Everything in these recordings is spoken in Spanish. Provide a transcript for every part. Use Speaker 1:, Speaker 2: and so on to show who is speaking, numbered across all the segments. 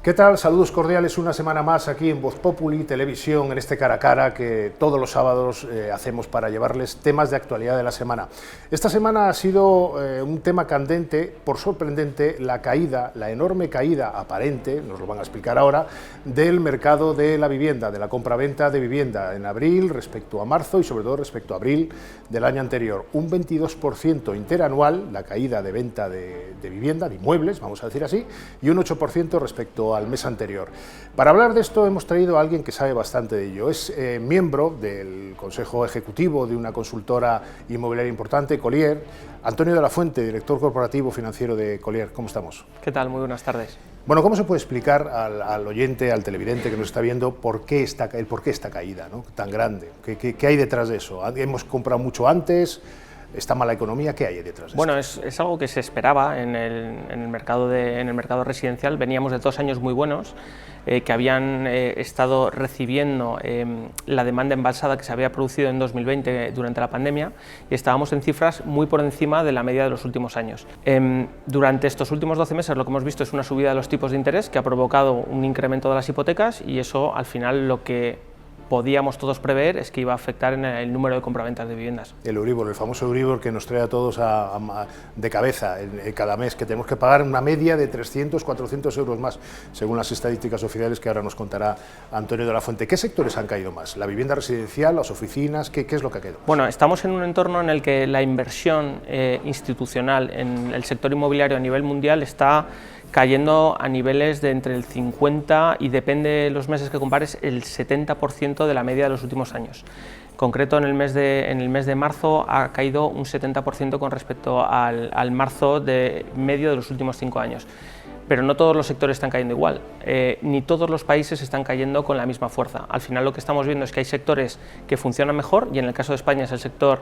Speaker 1: ¿Qué tal? Saludos cordiales una semana más aquí en Voz Populi Televisión, en este cara a cara que todos los sábados hacemos para llevarles temas de actualidad de la semana. Esta semana ha sido un tema candente, por sorprendente, la enorme caída aparente, nos lo van a explicar ahora, del mercado de la vivienda, de la compraventa de vivienda en abril respecto a marzo y sobre todo respecto a abril del año anterior. Un 22% interanual, la caída de venta de vivienda, de inmuebles, vamos a decir así, y un 8% respecto al mes anterior. Para hablar de esto hemos traído a alguien que sabe bastante de ello. Es miembro del Consejo Ejecutivo de una consultora inmobiliaria importante, Colliers. Antonio de la Fuente, director corporativo financiero de Colliers. ¿Cómo estamos?
Speaker 2: ¿Qué tal? Muy buenas tardes.
Speaker 1: Bueno, ¿cómo se puede explicar al oyente, al televidente que nos está viendo, el por qué esta caída, ¿no?, tan grande? ¿Qué hay detrás de eso? ¿Hemos comprado mucho antes? ¿Está mala economía? ¿Qué hay detrás de
Speaker 2: Bueno,
Speaker 1: esto?
Speaker 2: es algo que se esperaba en el mercado residencial. Veníamos de 2 años muy buenos que habían estado recibiendo la demanda embalsada que se había producido en 2020 durante la pandemia, y estábamos en cifras muy por encima de la media de los últimos años. Durante estos últimos 12 meses lo que hemos visto es una subida de los tipos de interés que ha provocado un incremento de las hipotecas, y eso al final lo que podíamos todos prever es que iba a afectar en el número de compraventas de viviendas.
Speaker 1: El Euribor, el famoso Euribor que nos trae a todos de cabeza cada mes, que tenemos que pagar una media de 300, 400 euros más, según las estadísticas oficiales que ahora nos contará Antonio de la Fuente. ¿Qué sectores han caído más? ¿La vivienda residencial, las oficinas? ¿Qué es lo que ha caído?
Speaker 2: Bueno, estamos en un entorno en el que la inversión institucional en el sector inmobiliario a nivel mundial está cayendo a niveles de entre el 50 y, depende de los meses que compares, el 70% de la media de los últimos años. En concreto, en el mes de marzo ha caído un 70% con respecto al marzo de medio de los últimos 5 años. Pero no todos los sectores están cayendo igual, ni todos los países están cayendo con la misma fuerza. Al final lo que estamos viendo es que hay sectores que funcionan mejor, y en el caso de España es el sector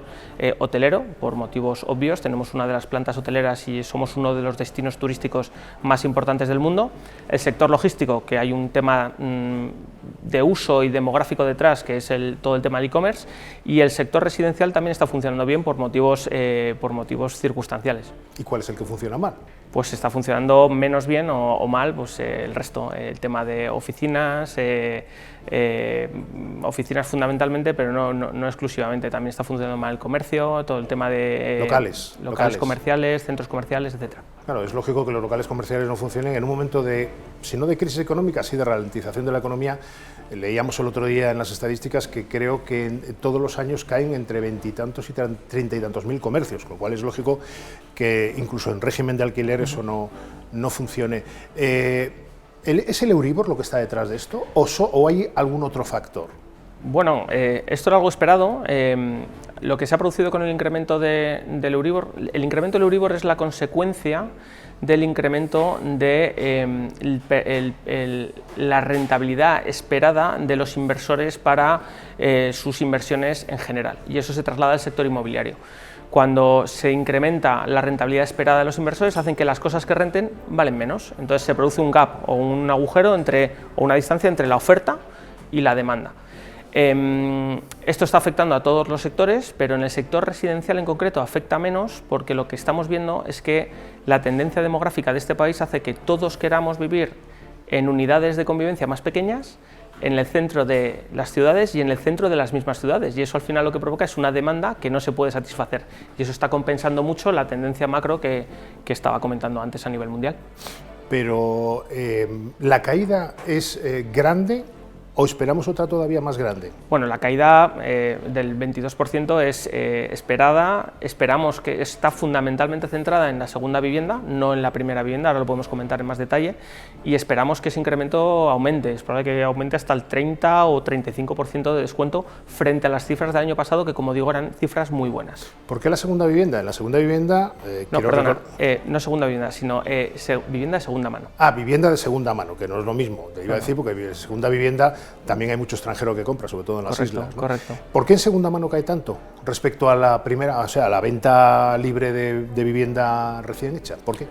Speaker 2: hotelero, por motivos obvios. Tenemos una de las plantas hoteleras y somos uno de los destinos turísticos más importantes del mundo. El sector logístico, que hay un tema de uso y demográfico detrás, que es todo el tema del e-commerce, y el sector residencial también está funcionando bien por motivos circunstancianciales.
Speaker 1: ¿Y cuál es el que funciona mal?
Speaker 2: Pues está funcionando menos bien o mal pues el resto, el tema de oficinas, oficinas fundamentalmente, pero no exclusivamente. También está funcionando mal el comercio, todo el tema de locales comerciales, centros comerciales, etcétera.
Speaker 1: Claro, es lógico que los locales comerciales no funcionen en un momento si no de crisis económica, sí de ralentización de la economía. Leíamos el otro día en las estadísticas que creo que todos los años caen entre 20 y tantos y 30 y tantos mil comercios, con lo cual es lógico que incluso en régimen de alquiler eso no funcione. ¿Es el Euribor lo que está detrás de esto o hay algún otro factor?
Speaker 2: Bueno, esto era algo esperado. Lo que se ha producido con el incremento del Euribor, el incremento del Euribor es la consecuencia del incremento de la rentabilidad esperada de los inversores para sus inversiones en general, y eso se traslada al sector inmobiliario. Cuando se incrementa la rentabilidad esperada de los inversores, hacen que las cosas que renten valen menos. Entonces se produce un gap o un agujero o una distancia entre la oferta y la demanda. Esto está afectando a todos los sectores, pero en el sector residencial en concreto afecta menos, porque lo que estamos viendo es que la tendencia demográfica de este país hace que todos queramos vivir en unidades de convivencia más pequeñas, en el centro de las ciudades y en el centro de las mismas ciudades, y eso al final lo que provoca es una demanda que no se puede satisfacer, y eso está compensando mucho la tendencia macro que estaba comentando antes a nivel mundial.
Speaker 1: Pero ¿la caída es grande o esperamos otra todavía más grande?
Speaker 2: Bueno, la caída del 22% es esperada. Esperamos que está fundamentalmente centrada en la segunda vivienda, no en la primera vivienda, ahora lo podemos comentar en más detalle, y esperamos que ese incremento aumente. Es probable que aumente hasta el 30 o 35% de descuento frente a las cifras del año pasado, que, como digo, eran cifras muy buenas.
Speaker 1: ¿Por qué la segunda vivienda? En la segunda vivienda...
Speaker 2: no segunda vivienda, sino vivienda de segunda mano.
Speaker 1: Ah, vivienda de segunda mano, que no es lo mismo. Te iba a decir, porque segunda vivienda también hay mucho extranjero que compra, sobre todo en las islas, ¿no?
Speaker 2: Correcto.
Speaker 1: ¿Por qué en segunda mano cae tanto respecto a la primera, o sea, a la venta libre de vivienda recién hecha? ¿Por qué?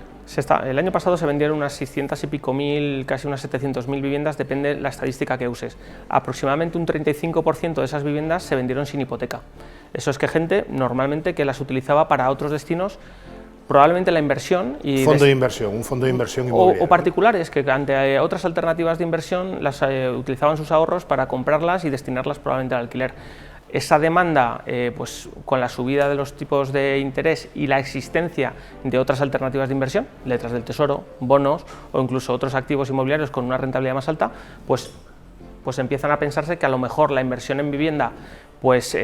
Speaker 2: El año pasado se vendieron unas 600 y pico mil, casi unas 700.000 viviendas, depende de la estadística que uses. Aproximadamente un 35% de esas viviendas se vendieron sin hipoteca. Eso es que gente normalmente que las utilizaba para otros destinos probablemente la inversión y
Speaker 1: un fondo de inversión inmobiliaria.
Speaker 2: O particulares que ante otras alternativas de inversión utilizaban sus ahorros para comprarlas y destinarlas probablemente al alquiler. Esa demanda, pues con la subida de los tipos de interés y la existencia de otras alternativas de inversión, letras del tesoro, bonos o incluso otros activos inmobiliarios con una rentabilidad más alta, pues empiezan a pensarse que a lo mejor la inversión en vivienda, pues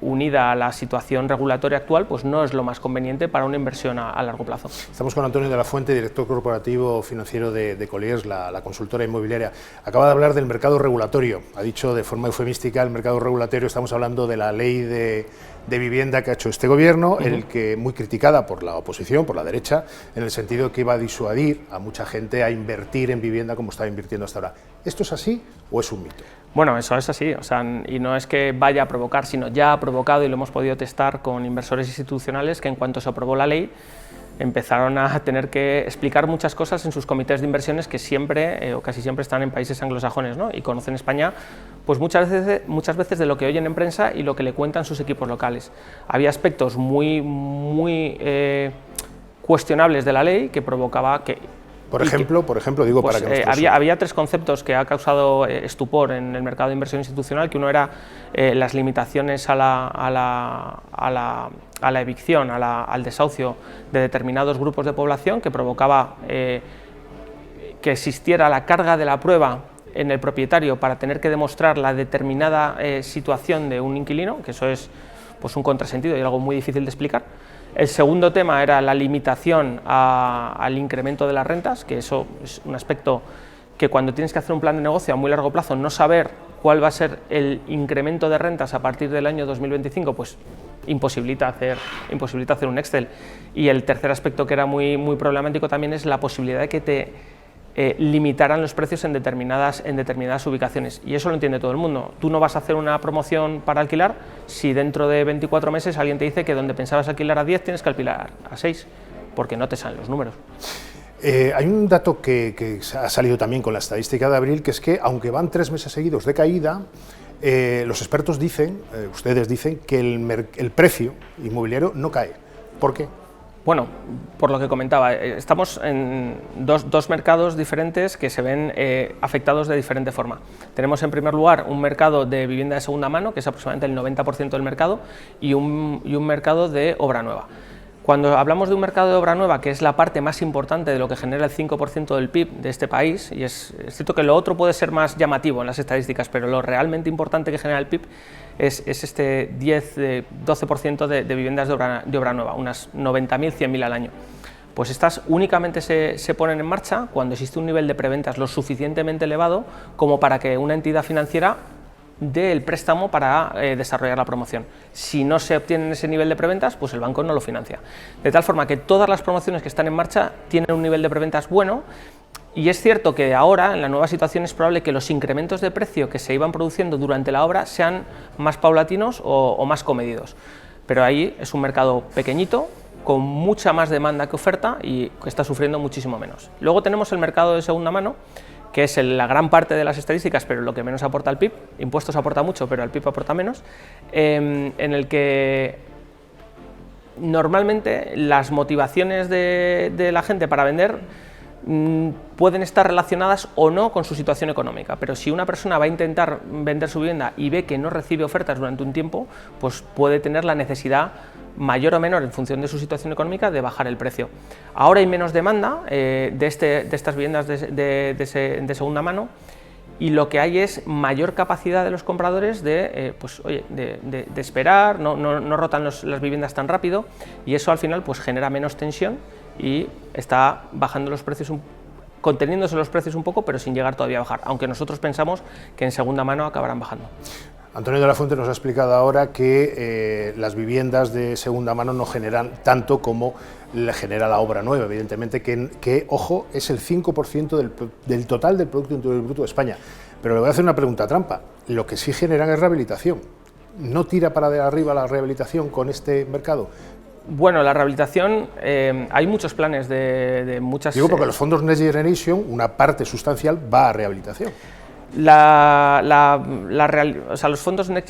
Speaker 2: unida a la situación regulatoria actual, pues no es lo más conveniente para una inversión a largo plazo.
Speaker 1: Estamos con Antonio de la Fuente, director corporativo financiero de Colliers, la consultora inmobiliaria. Acaba de hablar del mercado regulatorio, ha dicho de forma eufemística el mercado regulatorio. Estamos hablando de la ley de vivienda que ha hecho este gobierno, en el que muy criticada por la oposición, por la derecha, en el sentido que iba a disuadir a mucha gente a invertir en vivienda como estaba invirtiendo hasta ahora. ¿Esto es así o es un mito?
Speaker 2: Bueno, eso es así, y no es que vaya a provocar, sino ya ha provocado, y lo hemos podido testar con inversores institucionales, que en cuanto se aprobó la ley empezaron a tener que explicar muchas cosas en sus comités de inversiones que siempre o casi siempre están en países anglosajones, ¿no? Y conocen España pues muchas veces de lo que oyen en prensa y lo que le cuentan sus equipos locales. Había aspectos muy cuestionables de la ley que provocaba que...
Speaker 1: Por ejemplo, digo,
Speaker 2: pues,
Speaker 1: para que
Speaker 2: había tres conceptos que ha causado estupor en el mercado de inversión institucional, que uno era las limitaciones a la evicción, al desahucio de determinados grupos de población, que provocaba que existiera la carga de la prueba en el propietario para tener que demostrar la determinada situación de un inquilino, que eso es pues un contrasentido y algo muy difícil de explicar. El segundo tema era la limitación al incremento de las rentas, que eso es un aspecto que cuando tienes que hacer un plan de negocio a muy largo plazo, no saber cuál va a ser el incremento de rentas a partir del año 2025, pues imposibilita hacer un Excel. Y el tercer aspecto que era muy problemático también es la posibilidad de que te limitaran los precios en determinadas ubicaciones, y eso lo entiende todo el mundo. Tú no vas a hacer una promoción para alquilar si dentro de 24 meses alguien te dice que donde pensabas alquilar a 10 tienes que alquilar a 6, porque no te salen los números.
Speaker 1: Hay un dato que ha salido también con la estadística de abril, que es que aunque van 3 meses seguidos de caída, los expertos dicen, ustedes dicen, que el precio inmobiliario no cae. ¿Por qué?
Speaker 2: Bueno, por lo que comentaba, estamos en dos mercados diferentes que se ven afectados de diferente forma. Tenemos en primer lugar un mercado de vivienda de segunda mano, que es aproximadamente el 90% del mercado, y un mercado de obra nueva. Cuando hablamos de un mercado de obra nueva, que es la parte más importante de lo que genera el 5% del PIB de este país, y es cierto que lo otro puede ser más llamativo en las estadísticas, pero lo realmente importante que genera el PIB es este 10-12% de viviendas de obra nueva, unas 90.000, 100.000 al año. Pues estas únicamente se ponen en marcha cuando existe un nivel de preventas lo suficientemente elevado como para que una entidad financiera dé el préstamo para desarrollar la promoción. Si no se obtiene ese nivel de preventas, pues el banco no lo financia. De tal forma que todas las promociones que están en marcha tienen un nivel de preventas bueno, y es cierto que ahora, en la nueva situación, es probable que los incrementos de precio que se iban produciendo durante la obra sean más paulatinos o más comedidos. Pero ahí es un mercado pequeñito, con mucha más demanda que oferta y que está sufriendo muchísimo menos. Luego tenemos el mercado de segunda mano, que es la gran parte de las estadísticas, pero lo que menos aporta al PIB. Impuestos aporta mucho, pero al PIB aporta menos, en el que normalmente las motivaciones de la gente para vender pueden estar relacionadas o no con su situación económica, pero si una persona va a intentar vender su vivienda y ve que no recibe ofertas durante un tiempo, pues puede tener la necesidad mayor o menor en función de su situación económica de bajar el precio. Ahora hay menos demanda de estas viviendas de segunda mano, y lo que hay es mayor capacidad de los compradores de esperar, no rotan las viviendas tan rápido, y eso al final pues genera menos tensión y está bajando los precios, conteniéndose los precios un poco, pero sin llegar todavía a bajar, aunque nosotros pensamos que en segunda mano acabarán bajando.
Speaker 1: Antonio de la Fuente nos ha explicado ahora que las viviendas de segunda mano no generan tanto como le genera la obra nueva, evidentemente, que ojo, es el 5% del total del Producto Interior Bruto de España. Pero le voy a hacer una pregunta trampa. Lo que sí generan es rehabilitación. ¿No tira para de arriba la rehabilitación con este mercado?
Speaker 2: Bueno, la rehabilitación, hay muchos planes de muchas...
Speaker 1: Digo porque los fondos Next Generation, una parte sustancial va a rehabilitación.
Speaker 2: Los fondos Next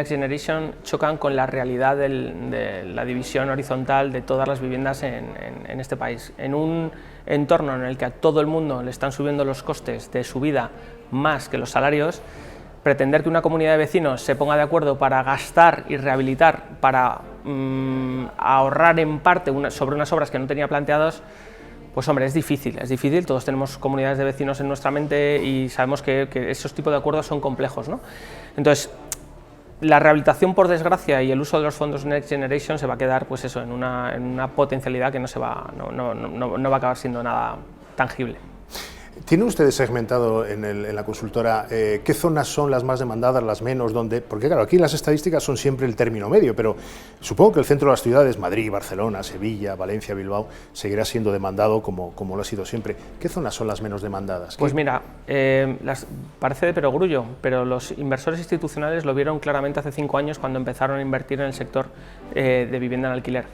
Speaker 2: Generation chocan con la realidad de la división horizontal de todas las viviendas en este país. En un entorno en el que a todo el mundo le están subiendo los costes de su vida más que los salarios, pretender que una comunidad de vecinos se ponga de acuerdo para gastar y rehabilitar, para ahorrar en parte sobre unas obras que no tenía planteadas, pues hombre, es difícil, todos tenemos comunidades de vecinos en nuestra mente y sabemos que esos tipos de acuerdos son complejos, ¿no? Entonces, la rehabilitación, por desgracia, y el uso de los fondos Next Generation se va a quedar, pues eso, en una potencialidad que no va a acabar siendo nada tangible.
Speaker 1: ¿Tienen ustedes segmentado en la consultora qué zonas son las más demandadas, las menos, porque claro, aquí las estadísticas son siempre el término medio, pero supongo que el centro de las ciudades, Madrid, Barcelona, Sevilla, Valencia, Bilbao, seguirá siendo demandado como lo ha sido siempre. ¿Qué zonas son las menos demandadas?
Speaker 2: Pues mira, parece de perogrullo, pero los inversores institucionales lo vieron claramente hace 5 años cuando empezaron a invertir en el sector de vivienda en alquiler.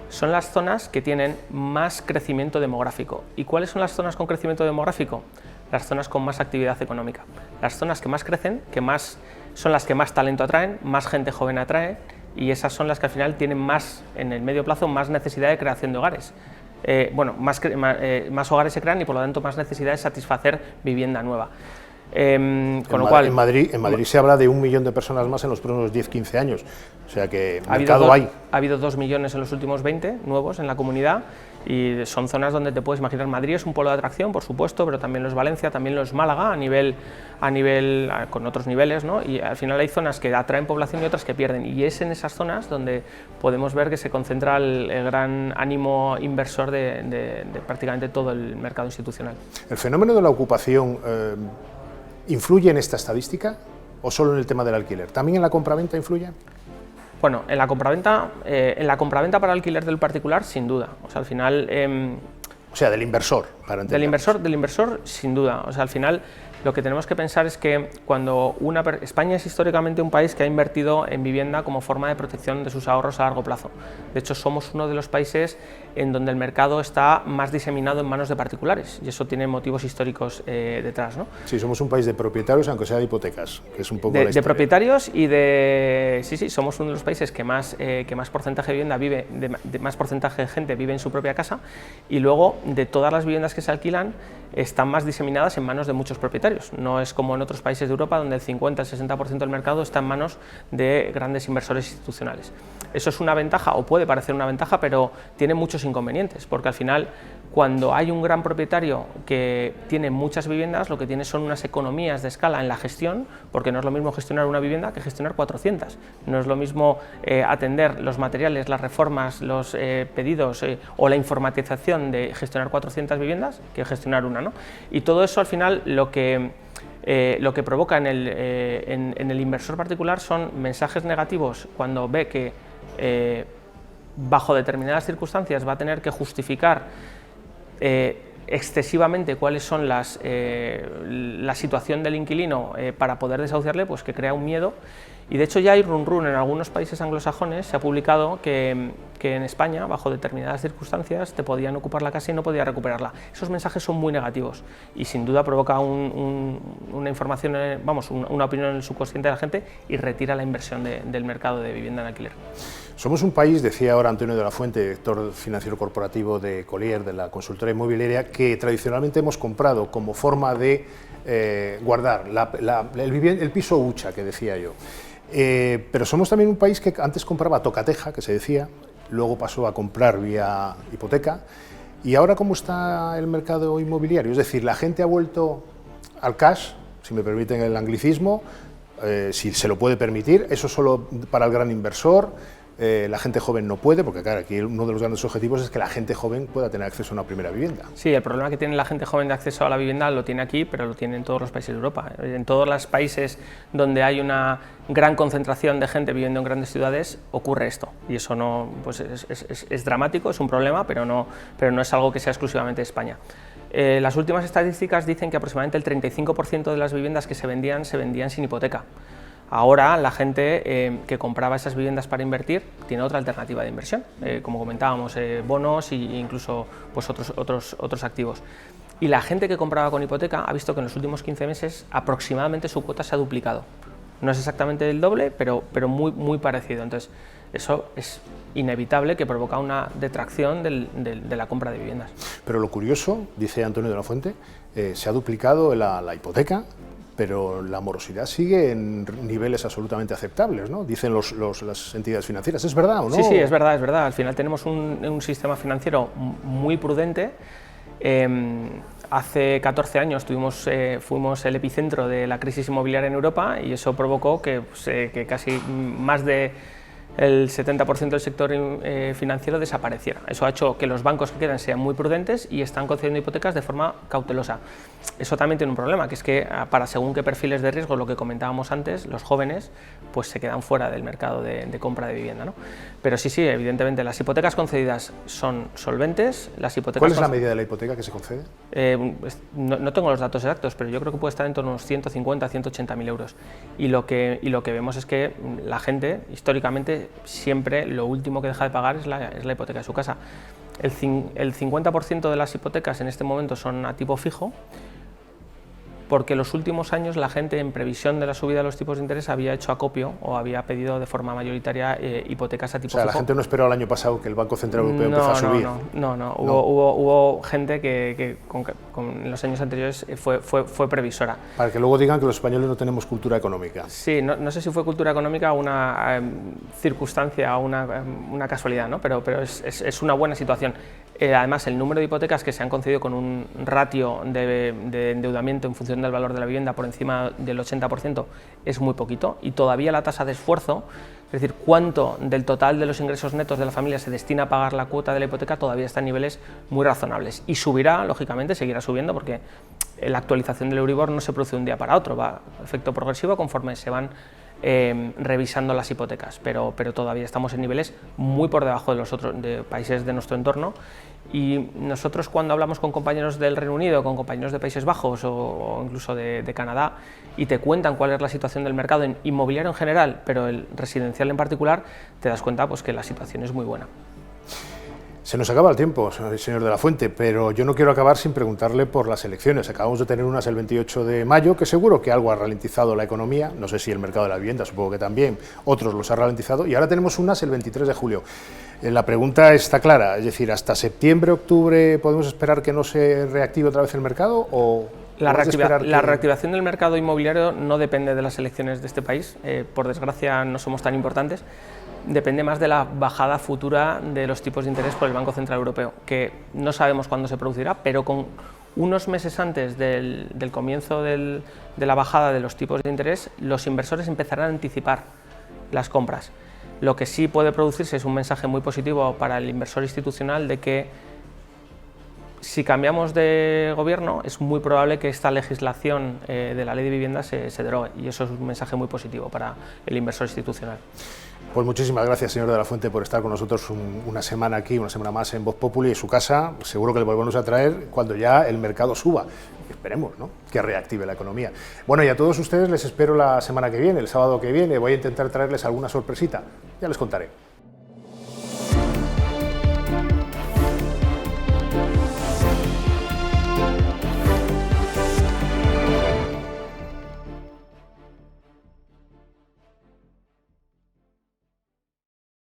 Speaker 2: Son las zonas que tienen más crecimiento demográfico. ¿Y cuáles son las zonas con crecimiento demográfico? Las zonas con más actividad económica. Las zonas que más crecen, son las que más talento atraen, más gente joven atrae, y esas son las que al final tienen más, en el medio plazo, más necesidad de creación de hogares. Más hogares se crean y por lo tanto más necesidad de satisfacer vivienda nueva. Con lo cual,
Speaker 1: en Madrid se habla de 1 millón de personas más en los próximos 10-15 años, o sea que mercado hay.
Speaker 2: Ha habido 2 millones en los últimos 20 nuevos en la comunidad, y son zonas donde te puedes imaginar. Madrid es un polo de atracción, por supuesto, pero también lo es Valencia, también lo es Málaga, con otros niveles, ¿no? Y al final hay zonas que atraen población y otras que pierden, y es en esas zonas donde podemos ver que se concentra el gran ánimo inversor de prácticamente todo el mercado institucional.
Speaker 1: El fenómeno de la ocupación ¿influye en esta estadística o solo en el tema del alquiler? ¿También en la compraventa influye?
Speaker 2: Bueno, en la compraventa para alquiler del particular, sin duda. O sea, al final...
Speaker 1: o sea, del inversor, para entender.
Speaker 2: Del inversor, sin duda. O sea, al final lo que tenemos que pensar es que cuando España es históricamente un país que ha invertido en vivienda como forma de protección de sus ahorros a largo plazo. De hecho, somos uno de los países en donde el mercado está más diseminado en manos de particulares, y eso tiene motivos históricos detrás, ¿no?
Speaker 1: Sí, somos un país de propietarios, aunque sea de hipotecas, que es un poco
Speaker 2: de propietarios y de... Sí, somos uno de los países que más porcentaje de vivienda vive, más porcentaje de gente vive en su propia casa, y luego de todas las viviendas que se alquilan están más diseminadas en manos de muchos propietarios. No es como en otros países de Europa donde el 50-60% del mercado está en manos de grandes inversores institucionales. Eso es una ventaja, o puede parecer una ventaja, pero tiene muchos inconvenientes, porque al final, cuando hay un gran propietario que tiene muchas viviendas, lo que tiene son unas economías de escala en la gestión, porque no es lo mismo gestionar una vivienda que gestionar 400. No es lo mismo atender los materiales, las reformas, los pedidos o la informatización de gestionar 400 viviendas que gestionar una, ¿no? Y todo eso al final lo que provoca en el inversor particular son mensajes negativos cuando ve que bajo determinadas circunstancias va a tener que justificar excesivamente cuáles son la situación del inquilino para poder desahuciarle, pues que crea un miedo. Y de hecho ya hay run en algunos países anglosajones, se ha publicado que en España, bajo determinadas circunstancias, te podían ocupar la casa y no podías recuperarla. Esos mensajes son muy negativos y sin duda provoca una información, una opinión en el subconsciente de la gente y retira la inversión del mercado de vivienda en alquiler.
Speaker 1: Somos un país, decía ahora Antonio de la Fuente, director financiero corporativo de Collier, de la consultora inmobiliaria, que tradicionalmente hemos comprado como forma de guardar el piso hucha, que decía yo. Pero somos también un país que antes compraba a tocateja, que se decía, luego pasó a comprar vía hipoteca, y ahora ¿cómo está el mercado inmobiliario? Es decir, la gente ha vuelto al cash, si me permiten el anglicismo, si se lo puede permitir, eso solo para el gran inversor. La gente joven no puede, porque claro, aquí uno de los grandes objetivos es que la gente joven pueda tener acceso a una primera vivienda.
Speaker 2: Sí, el problema que tiene la gente joven de acceso a la vivienda lo tiene aquí, pero lo tiene en todos los países de Europa. En todos los países donde hay una gran concentración de gente viviendo en grandes ciudades ocurre esto, y eso no, pues es dramático, es un problema, pero no es algo que sea exclusivamente de España. Las últimas estadísticas dicen que aproximadamente el 35% de las viviendas que se vendían sin hipoteca. Ahora la gente que compraba esas viviendas para invertir tiene otra alternativa de inversión, como comentábamos, bonos e incluso pues, otros activos. Y la gente que compraba con hipoteca ha visto que en los últimos 15 meses aproximadamente su cuota se ha duplicado. No es exactamente el doble, pero muy parecido. Entonces, eso es inevitable que provoca una detracción de la compra de viviendas.
Speaker 1: Pero lo curioso, dice Antonio de la Fuente, se ha duplicado la hipoteca, pero la morosidad sigue en niveles absolutamente aceptables, ¿no? Dicen las entidades financieras. ¿Es verdad o no?
Speaker 2: Sí, es verdad. Al final tenemos un sistema financiero muy prudente. Hace 14 años fuimos el epicentro de la crisis inmobiliaria en Europa y eso provocó que casi más del 70% del sector financiero desapareciera. Eso ha hecho que los bancos que quedan sean muy prudentes y están concediendo hipotecas de forma cautelosa. Eso también tiene un problema, que es que para según qué perfiles de riesgo, lo que comentábamos antes, los jóvenes pues se quedan fuera del mercado de compra de vivienda, ¿no? Pero sí, evidentemente las hipotecas concedidas son solventes.
Speaker 1: ¿Cuál es la medida de la hipoteca que se concede?
Speaker 2: No tengo los datos exactos, pero yo creo que puede estar en torno a unos 150 a 180.000 euros. Y lo que vemos es que la gente, históricamente, siempre lo último que deja de pagar es la hipoteca de su casa. El 50% de las hipotecas en este momento son a tipo fijo, porque en los últimos años la gente, en previsión de la subida de los tipos de interés, había hecho acopio o había pedido de forma mayoritaria hipotecas a tipo fijo.
Speaker 1: La gente no esperó el año pasado que el Banco Central Europeo empezara a subir.
Speaker 2: No. Hubo gente que en los años anteriores fue previsora.
Speaker 1: Para que luego digan que los españoles no tenemos cultura económica.
Speaker 2: Sí, no sé si fue cultura económica o una circunstancia o una casualidad, ¿no? Pero es una buena situación. Además, el número de hipotecas que se han concedido con un ratio de endeudamiento en función del valor de la vivienda por encima del 80% es muy poquito, y todavía la tasa de esfuerzo, es decir, cuánto del total de los ingresos netos de la familia se destina a pagar la cuota de la hipoteca, todavía está en niveles muy razonables. Y subirá, lógicamente, seguirá subiendo, porque la actualización del Euribor no se produce de un día para otro, va a efecto progresivo conforme se van revisando las hipotecas, pero todavía estamos en niveles muy por debajo de los otros países de nuestro entorno. Y nosotros, cuando hablamos con compañeros del Reino Unido, con compañeros de Países Bajos o incluso de Canadá, y te cuentan cuál es la situación del mercado inmobiliario en general, pero el residencial en particular, te das cuenta pues que la situación es muy buena.
Speaker 1: Se nos acaba el tiempo, señor de la Fuente, pero yo no quiero acabar sin preguntarle por las elecciones. Acabamos de tener unas el 28 de mayo, que seguro que algo ha ralentizado la economía, no sé si el mercado de la vivienda, supongo que también, otros los ha ralentizado, y ahora tenemos unas el 23 de julio. La pregunta está clara, es decir, ¿hasta septiembre, octubre podemos esperar que no se reactive otra vez el mercado? ¿O
Speaker 2: la reactivación del mercado inmobiliario no depende de las elecciones de este país, por desgracia no somos tan importantes. Depende más de la bajada futura de los tipos de interés por el Banco Central Europeo, que no sabemos cuándo se producirá, pero con unos meses antes del comienzo de la bajada de los tipos de interés, los inversores empezarán a anticipar las compras. Lo que sí puede producirse es un mensaje muy positivo para el inversor institucional de que si cambiamos de gobierno es muy probable que esta legislación de la ley de vivienda se derogue, y eso es un mensaje muy positivo para el inversor institucional.
Speaker 1: Pues muchísimas gracias, señor de la Fuente, por estar con nosotros una semana aquí, una semana más en Voz Populi y su casa. Seguro que le volvemos a traer cuando ya el mercado suba. Esperemos, ¿no?, que reactive la economía. Bueno, y a todos ustedes les espero la semana que viene, el sábado que viene. Voy a intentar traerles alguna sorpresita, ya les contaré.